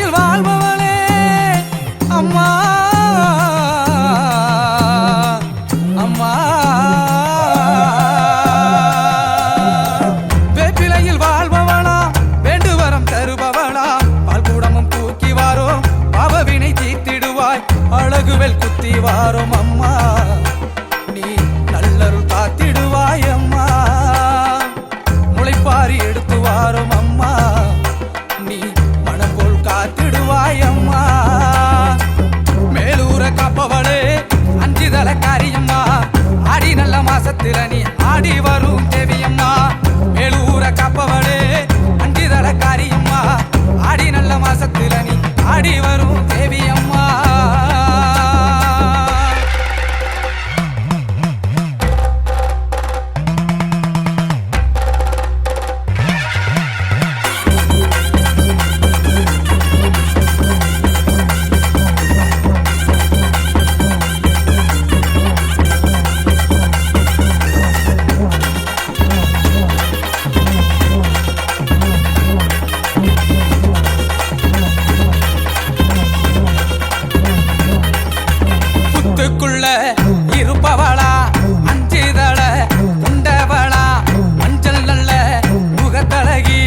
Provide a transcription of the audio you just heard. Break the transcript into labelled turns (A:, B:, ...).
A: வேப்பிலையில் வாழ்பவளே அம்மா அம்மா வேப்பிலையில் வாழ்பவளா வேண்டுவரம் தருபவளா பால்கூடமும் தூக்கி வாரோம் பாவவினை தீர்த்திடுவாய் அழகுவெல் குத்தி வாரோம் அம்மா நீ நல்லருள் காத்திடுவாய் அம்மா முளைப்பாரி எடுத்து வாரோம் அம்மா நீ மனம் போல் காத்திடுவாய் அம்மா மேலூர காப்பவளே அஞ்சுதல காரியம்மா ஆடி நல்ல மாசத்தில நீ ஆடி வரும் தேவியம்மா மேலூர காப்பவளே அஞ்சுதல காரியம்மா ஆடி நல்ல மாசத்தில நீ ஆடி வரும் தேவியம்மா இருப்பவளா அஞ்சுதள உண்டவளா மஞ்சள் நல்ல முகத்தழகி